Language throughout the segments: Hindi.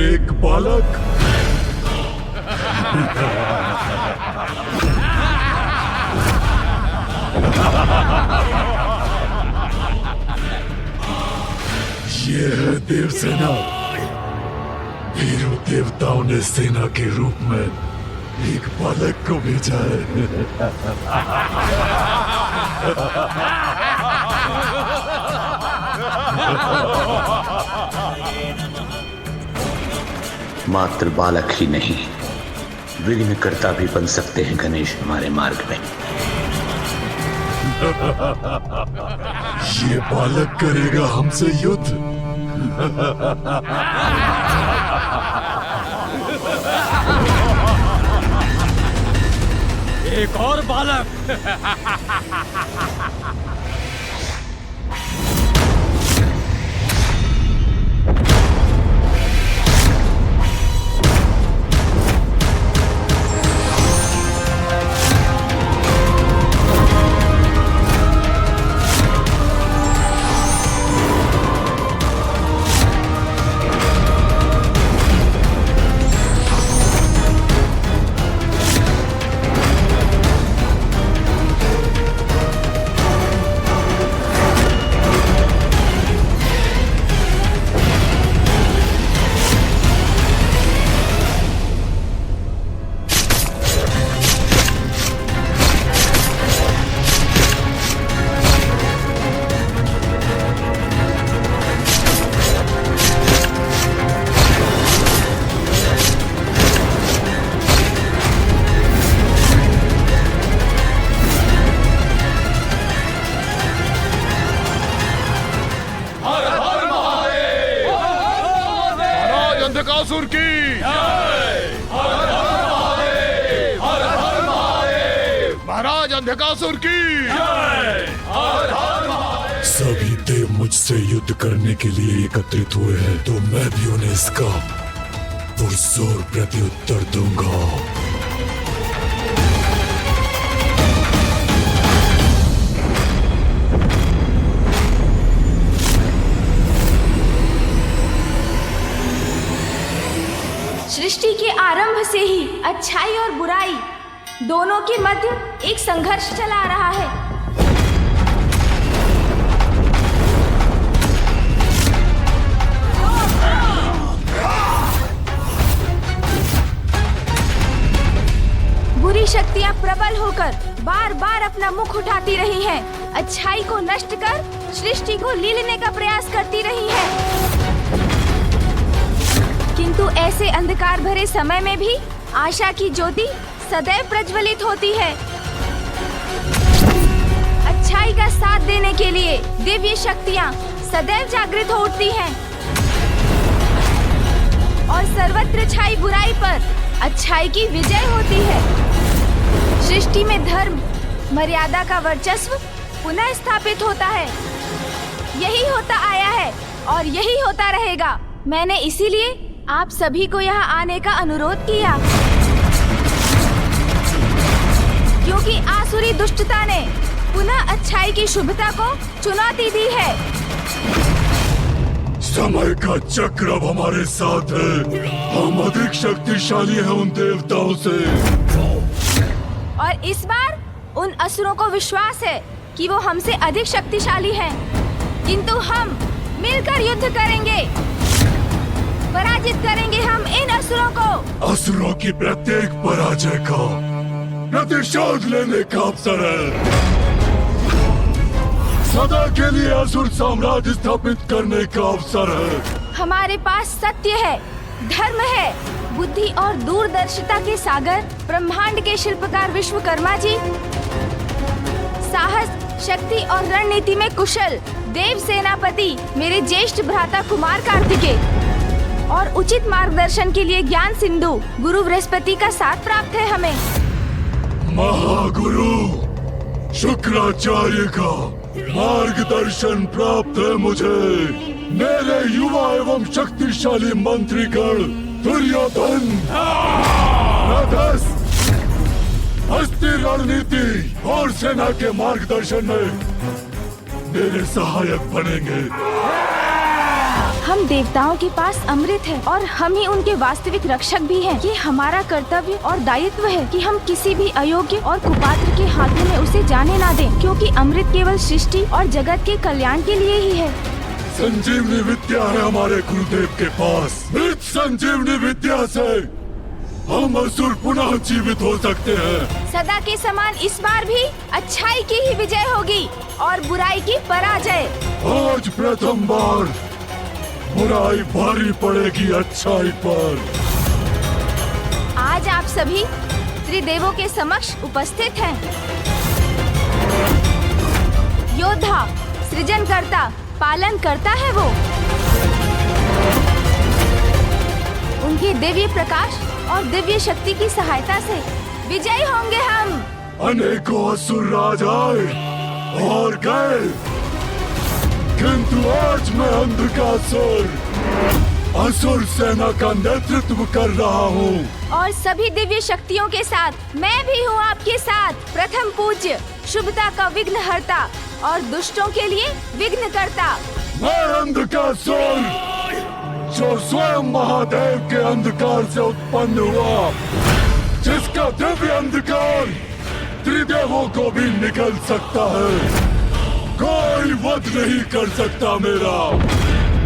एक बालक। ये है देवसेना। वीरों देवताओं ने सेना के रूप में एक बालक को भेजा है। मात्र बालक ही नहीं, विघ्नकर्ता भी बन सकते हैं गणेश हमारे मार्ग में। ये बालक करेगा हमसे युद्ध। एक और बालक। अंधकासुर की महाराज अंधकासुर की। सभी देव मुझसे युद्ध करने के लिए एकत्रित हुए हैं, तो मैं भी उन्हें इसका पुरजोर प्रत्युत्तर दूंगा। सृष्टि के आरंभ से ही अच्छाई और बुराई दोनों के मध्य एक संघर्ष चला रहा है। बुरी शक्तियां प्रबल होकर बार बार अपना मुख उठाती रही हैं, अच्छाई को नष्ट कर सृष्टि को लीलने का प्रयास करती रही हैं। किंतु ऐसे अंधकार भरे समय में भी आशा की ज्योति सदैव प्रज्वलित होती है। अच्छाई का साथ देने के लिए दिव्य शक्तियां सदैव जागृत हो उठती हैं और सर्वत्र छाई बुराई पर अच्छाई की विजय होती है। सृष्टि में धर्म मर्यादा का वर्चस्व पुनः स्थापित होता है। यही होता आया है और यही होता रहेगा। मैंने इसीलिए आप सभी को यहाँ आने का अनुरोध किया, क्योंकि आसुरी दुष्टता ने पुनः अच्छाई की शुभता को चुनौती दी है। समय का चक्र अब हमारे साथ है। हम अधिक शक्तिशाली हैं उन देवताओं से। और इस बार उन असुरों को विश्वास है कि वो हमसे अधिक शक्तिशाली हैं, किंतु हम मिलकर युद्ध करेंगे। पराजित करेंगे हम इन असुरों को। असुरों की प्रत्येक पराजय का प्रतिशोध लेने का अवसर है। सदा के लिए असुर साम्राज्य स्थापित करने का अवसर है। हमारे पास सत्य है, धर्म है, बुद्धि और दूरदर्शिता के सागर ब्रह्मांड के शिल्पकार विश्वकर्मा जी, साहस, शक्ति और रणनीति में कुशल देव सेनापति मेरे ज्येष्ठ भ्राता कुमार कार्तिकेय और उचित मार्गदर्शन के लिए ज्ञान सिंधु गुरु बृहस्पति का साथ प्राप्त है हमें। महागुरु शुक्राचार्य का मार्गदर्शन प्राप्त है मुझे। मेरे युवा एवं शक्तिशाली मंत्रीगण दुर्योधन, रथस, हस्ती रणनीति और सेना के मार्गदर्शन में मेरे सहायक बनेंगे। हम देवताओं के पास अमृत है और हम ही उनके वास्तविक रक्षक भी हैं। ये हमारा कर्तव्य और दायित्व है कि हम किसी भी अयोग्य और कुपात्र के हाथों में उसे जाने ना दें, क्योंकि अमृत केवल सृष्टि और जगत के कल्याण के लिए ही है। संजीवनी विद्या है हमारे गुरुदेव के पास। मृत संजीवनी विद्या से हम असुर पुनः जीवित हो सकते हैं। सदा के समान इस बार भी अच्छाई की ही विजय होगी और बुराई की पराजय। आज प्रथम बार बुराई भारी पड़ेगी अच्छाई पर। आज आप सभी त्रिदेवों के समक्ष उपस्थित हैं। योद्धा, सृजनकर्ता, पालन करता है वो। उनके दिव्य प्रकाश और दिव्य शक्ति की सहायता से विजयी होंगे हम। अनेकों असुर राज आए और गए, किंतु आज मैं अंधकासुर असुर सेना का नेतृत्व कर रहा हूँ। और सभी दिव्य शक्तियों के साथ मैं भी हूँ आपके साथ। प्रथम पूज्य, शुभता का विघ्नहर्ता और दुष्टों के लिए विघ्न करता। मैं अंधकासुर जो स्वयं महादेव के अंधकार से उत्पन्न हुआ, जिसका दिव्य अंधकार त्रिदेवों को भी निकल सकता है। कोई वध नहीं कर सकता मेरा।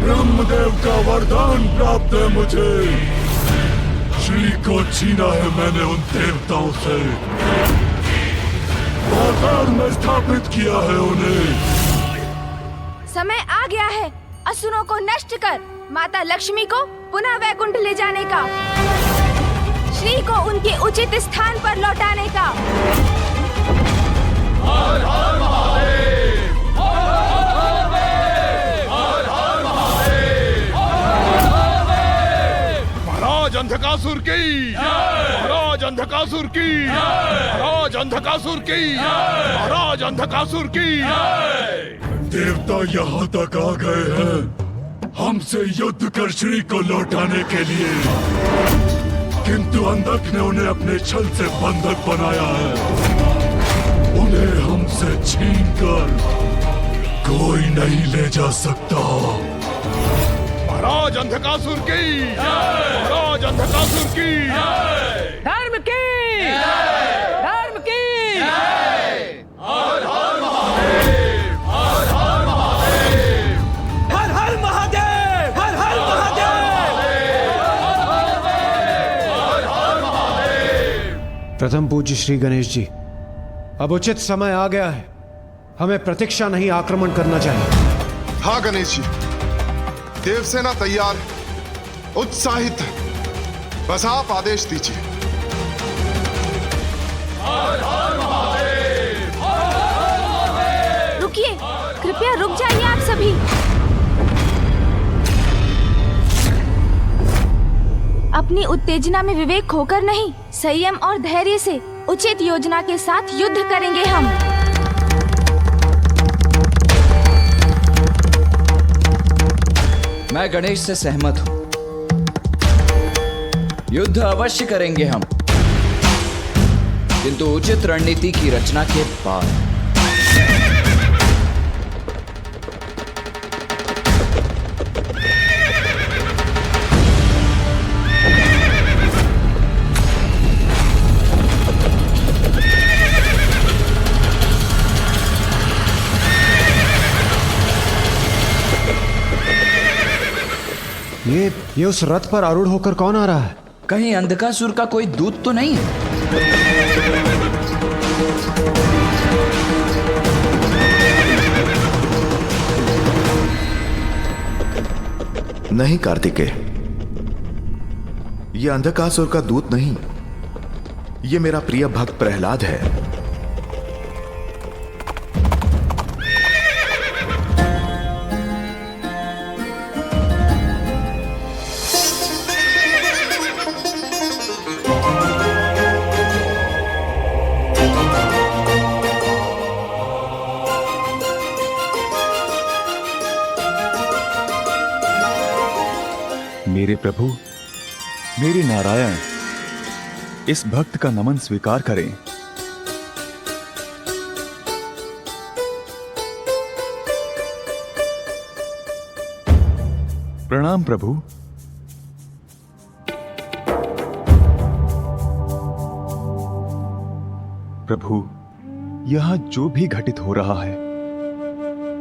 ब्रह्मदेव का वरदान प्राप्त है मुझे। श्री को छीना है मैंने उन देवताओं से, पाताल में स्थापित किया है उन्हें। समय आ गया है असुरों को नष्ट कर माता लक्ष्मी को पुनः वैकुंठ ले जाने का, श्री को उनके उचित स्थान पर लौटाने का। हर हर महादेव, हर हर महादेव, हर हर महादेव, हर हर महादेव। महाराज अंधकासुर की, महाराज अंधकासुर की, महाराज अंधकासुर की, महाराज अंधकासुर की। देवता यहाँ तक आ गए हैं हमसे युद्ध कर श्री को लौटाने के लिए, किंतु अंधक ने उन्हें अपने छल से बंधक बनाया है। उन्हें हमसे छीनकर कोई नहीं ले जा सकता। महाराज अंधकासुर की, महाराज अंधकासुर की। धर्म की, धर्म की। हर हर महादेव, हर हर महादेव, हर हर महादेव, हर हर महादेव। हर हर महादेव। प्रथम पूज्य श्री गणेश जी, अब उचित समय आ गया है। हमें प्रतीक्षा नहीं, आक्रमण करना चाहिए। हाँ गणेश जी, देवसेना तैयार है, उत्साहित है। बस आप आदेश दीजिए। रुकिए, कृपया रुक जाइए आप सभी। अपनी उत्तेजना में विवेक खोकर नहीं, संयम और धैर्य से उचित योजना के साथ युद्ध करेंगे हम। मैं गणेश से सहमत हूं। युद्ध अवश्य करेंगे हम, किंतु उचित रणनीति की रचना के बाद। ये उस रथ पर आरूढ़ होकर कौन आ रहा है? कहीं अंधकासुर का कोई दूत तो नहीं है? नहीं कार्तिकेय, ये अंधकासुर का दूत नहीं, ये मेरा प्रिय भक्त प्रहलाद है। मेरे प्रभु, मेरे नारायण, इस भक्त का नमन स्वीकार करें। प्रणाम प्रभु। प्रभु, यहां जो भी घटित हो रहा है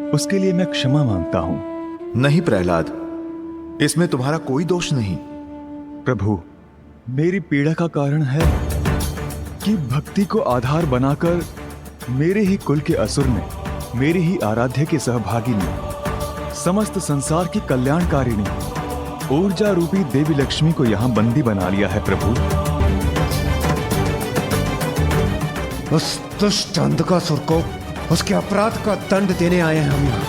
उसके लिए मैं क्षमा मांगता हूं। नहीं प्रहलाद, इसमें तुम्हारा कोई दोष नहीं। प्रभु, मेरी पीड़ा का कारण है कि भक्ति को आधार बनाकर मेरे ही कुल के असुर ने, मेरे ही आराध्य के सहभागी ने, समस्त संसार की कल्याणकारिणी ऊर्जा रूपी देवी लक्ष्मी को यहां बंदी बना लिया है। प्रभु, उस दुष्ट अंधकासुर को उसके अपराध का दंड देने आए हैं हम यहाँ।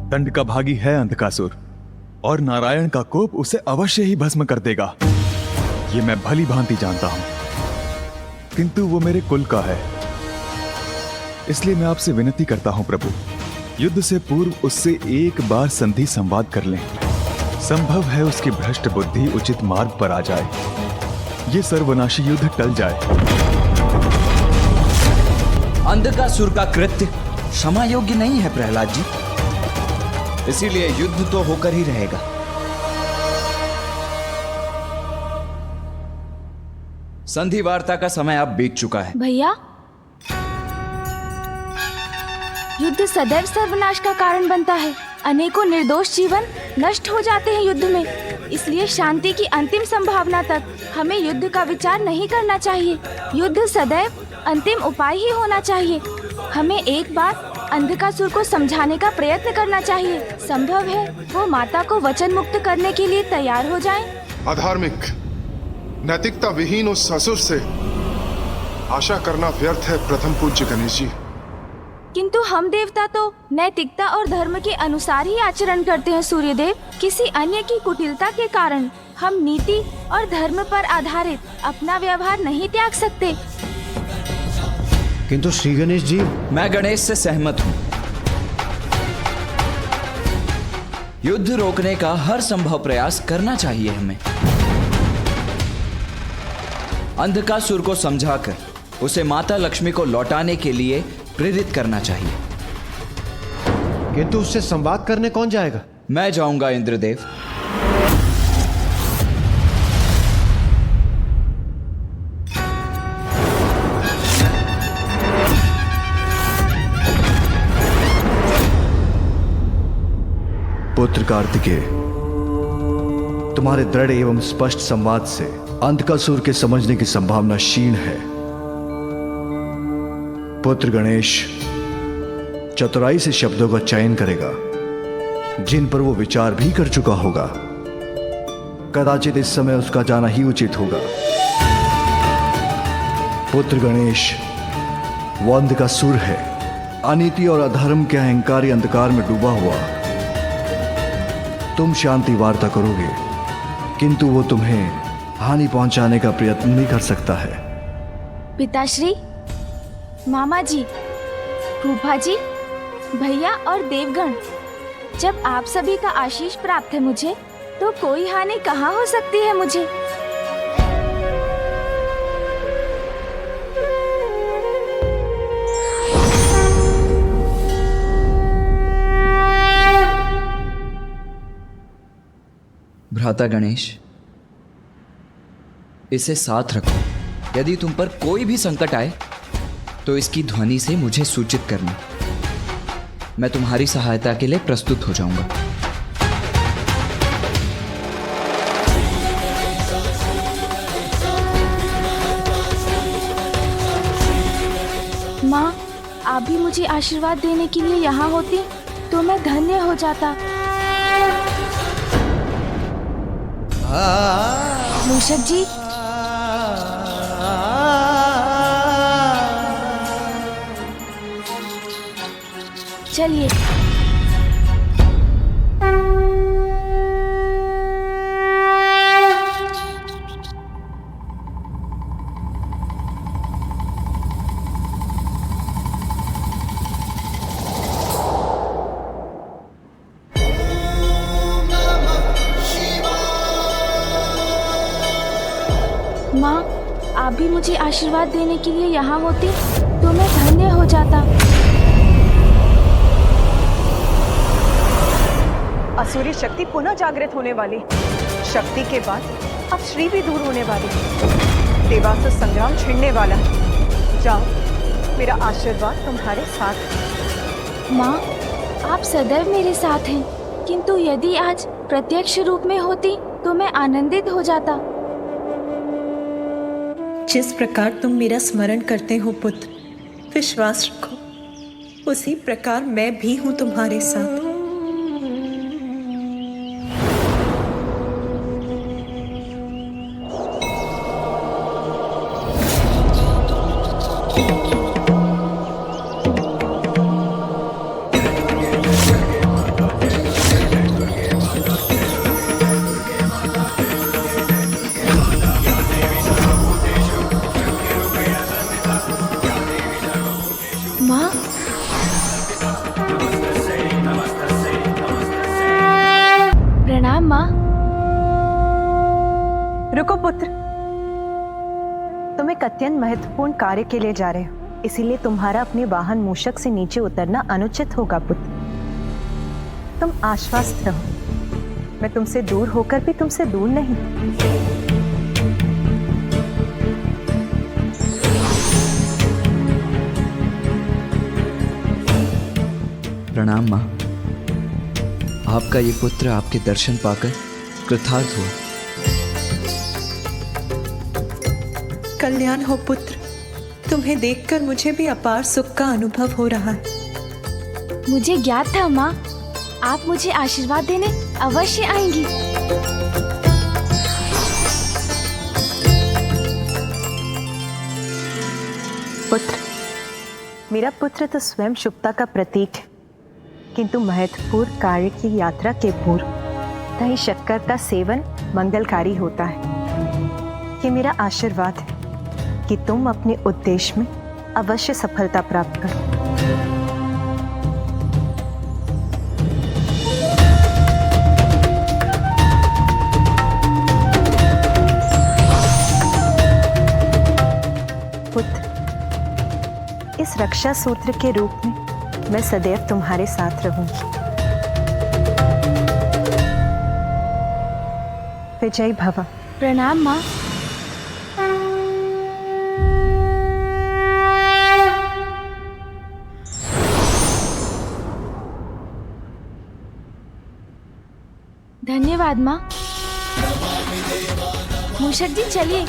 दंड का भागी है अंधकासुर, और नारायण का कोप उसे अवश्य ही भस्म कर देगा। ये मैं भली भांति जानता हूं, किंतु वो मेरे कुल का है। इसलिए मैं आपसे विनती करता हूं प्रभु, युद्ध से पूर्व उससे एक बार संधि संवाद कर लें। संभव है उसकी भ्रष्ट बुद्धि उचित मार्ग पर आ जाए, ये सर्वनाशी युद्ध टल जाए। अंधकासुर का कृत्य क्षमा योग्य नहीं है प्रहलाद जी, इसीलिए युद्ध तो होकर ही रहेगा। संधि वार्ता का समय अब बीत चुका है। भैया, युद्ध सदैव सर्वनाश का कारण बनता है। अनेकों निर्दोष जीवन नष्ट हो जाते हैं युद्ध में। इसलिए शांति की अंतिम संभावना तक हमें युद्ध का विचार नहीं करना चाहिए। युद्ध सदैव अंतिम उपाय ही होना चाहिए। हमें एक बार अंधकासुर को समझाने का प्रयत्न करना चाहिए। संभव है वो माता को वचन मुक्त करने के लिए तैयार हो जाएं। अधार्मिक, नैतिकता विहीन उस ससुर से आशा करना व्यर्थ है प्रथम पूज्य गणेश जी। किंतु हम देवता तो नैतिकता और धर्म के अनुसार ही आचरण करते हैं सूर्यदेव। किसी अन्य की कुटिलता के कारण हम नीति और धर्म पर आधारित अपना व्यवहार नहीं त्याग सकते। किंतु श्री गणेश जी, मैं गणेश से सहमत हूं। युद्ध रोकने का हर संभव प्रयास करना चाहिए हमें। अंधकासुर को समझाकर उसे माता लक्ष्मी को लौटाने के लिए प्रेरित करना चाहिए। किंतु उससे संवाद करने कौन जाएगा? मैं जाऊंगा इंद्रदेव। पुत्र कार्तिकेय, तुम्हारे दृढ़ एवं स्पष्ट संवाद से अंधकासुर के समझने की संभावना क्षीण है। पुत्र गणेश चतुराई से शब्दों का चयन करेगा जिन पर वो विचार भी कर चुका होगा। कदाचित इस समय उसका जाना ही उचित होगा। पुत्र गणेश, वो अंधकासुर है, अनीति और अधर्म के अहंकारी अंधकार में डूबा हुआ। तुम शांति वार्ता करोगे, किंतु वो तुम्हें हानि पहुंचाने का प्रयत्न नहीं कर सकता है। पिताश्री, मामा जी, फूफा जी, भैया और देवगण, जब आप सभी का आशीष प्राप्त है मुझे, तो कोई हानि कहाँ हो सकती है मुझे। भ्राता गणेश, इसे साथ रखो। यदि तुम पर कोई भी संकट आए तो इसकी ध्वनि से मुझे सूचित करना। मैं तुम्हारी सहायता के लिए प्रस्तुत हो जाऊंगा। माँ, आप भी मुझे आशीर्वाद देने के लिए यहाँ होती तो मैं धन्य हो जाता। मूषक जी, चलिए। माँ, आप भी मुझे आशीर्वाद देने के लिए यहाँ होती तो मैं धन्य हो जाता। सूर्य शक्ति पुनः जागृत होने वाली। शक्ति के बाद अब श्री भी दूर होने वाली। देवासुर संग्राम छिड़ने वाला। जाओ, मेरा आशीर्वाद तुम्हारे साथ है। माँ, आप सदैव मेरे साथ हैं, किंतु यदि आज प्रत्यक्ष रूप में होती तो मैं आनंदित हो जाता। जिस प्रकार तुम मेरा स्मरण करते हो पुत्र, विश्वास रखो, उसी प्रकार मैं भी हूँ तुम्हारे साथ। माँ, प्रणाम माँ। रुको पुत्र, तुम एक अत्यंत महत्वपूर्ण कार्य के लिए जा रहे हो, इसीलिए तुम्हारा अपने वाहन मूषक से नीचे उतरना अनुचित होगा पुत्र। तुम आश्वस्त रहो, मैं तुमसे दूर होकर भी तुमसे दूर नहीं। प्रणाम माँ। आपका ये पुत्र आपके दर्शन पाकर कृतार्थ हुआ। कल्याण हो पुत्र, तुम्हें देखकर मुझे भी अपार सुख का अनुभव हो रहा है। मुझे ज्ञात था माँ, आप मुझे आशीर्वाद देने अवश्य आएंगी। पुत्र, मेरा पुत्र तो स्वयं शुभता का प्रतीक है, किंतु महत्वपूर्ण कार्य की यात्रा के पूर्व दही शक्कर का सेवन मंगलकारी होता है। ये मेरा आशीर्वाद है कि तुम अपने उद्देश्य में अवश्य सफलता प्राप्त करो। पुत्र, इस रक्षा सूत्र के रूप में मैं सदैव तुम्हारे साथ रहूंगी। विजय भव। प्रणाम माँ। धन्यवाद माँ। मूषक जी चलिए।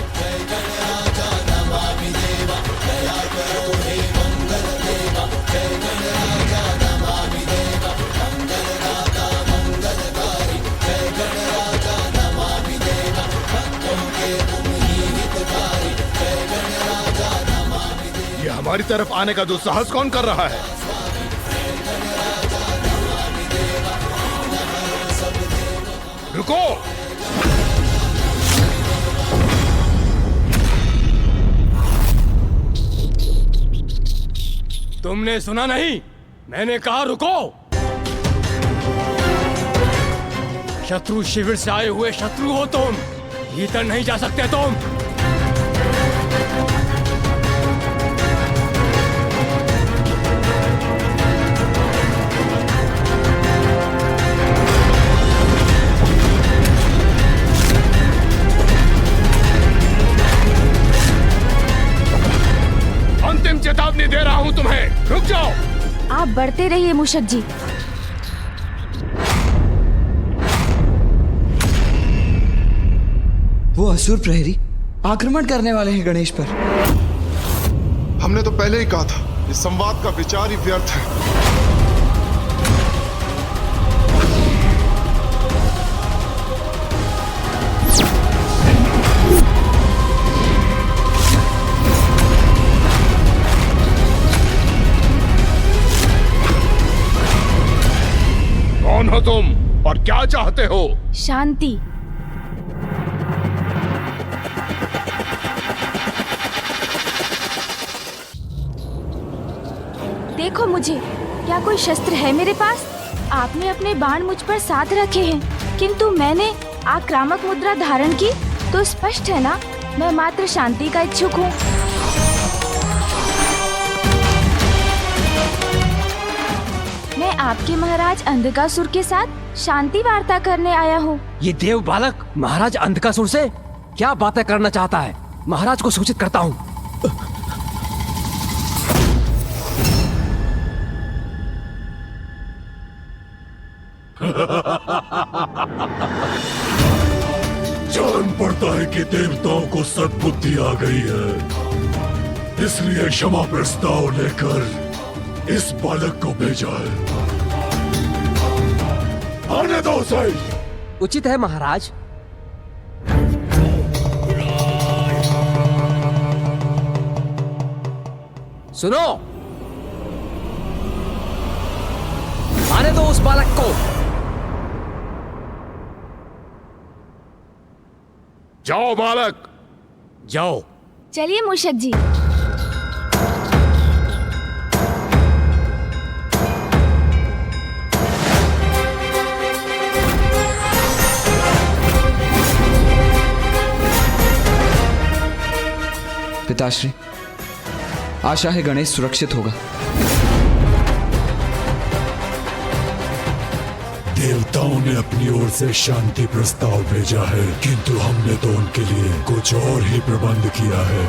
ये हमारी तरफ आने का दुस्साहस कौन कर रहा है? रुको! तुमने सुना नहीं? मैंने कहा रुको! शत्रु शिविर से आए हुए शत्रु हो तुम, भीतर नहीं जा सकते तुम। अंतिम चेतावनी दे रहा हूं तुम्हें, रुक जाओ। आप बढ़ते रहिए मूषक जी। वो असुर प्रहरी आक्रमण करने वाले हैं गणेश पर। हमने तो पहले ही कहा था, इस संवाद का विचार ही व्यर्थ है। कौन हो तुम और क्या चाहते हो? शांति। देखो मुझे, क्या कोई शस्त्र है मेरे पास? आपने अपने बाण मुझ पर साध रखे हैं, किंतु मैंने आक्रामक मुद्रा धारण की, तो स्पष्ट है ना, मैं मात्र शांति का इच्छुक हूँ। मैं आपके महाराज अंधकासुर के साथ शांति वार्ता करने आया हूँ। ये देव बालक महाराज अंधकासुर से क्या बातें करना चाहता है? महाराज को सूचित करता हूँ। जान पड़ता है कि देवताओं को सद्बुद्धि आ गई है, इसलिए क्षमा प्रस्ताव लेकर इस बालक को भेजा है। आने दो उसे। उचित है महाराज। सुनो, आने दो उस बालक को। जाओ बालक, जाओ। चलिए मूषक जी। पिताश्री, आशा है गणेश सुरक्षित होगा। देवताओं ने अपनी ओर से शांति प्रस्ताव भेजा है, किंतु हमने तो उनके लिए कुछ और ही प्रबंध किया है।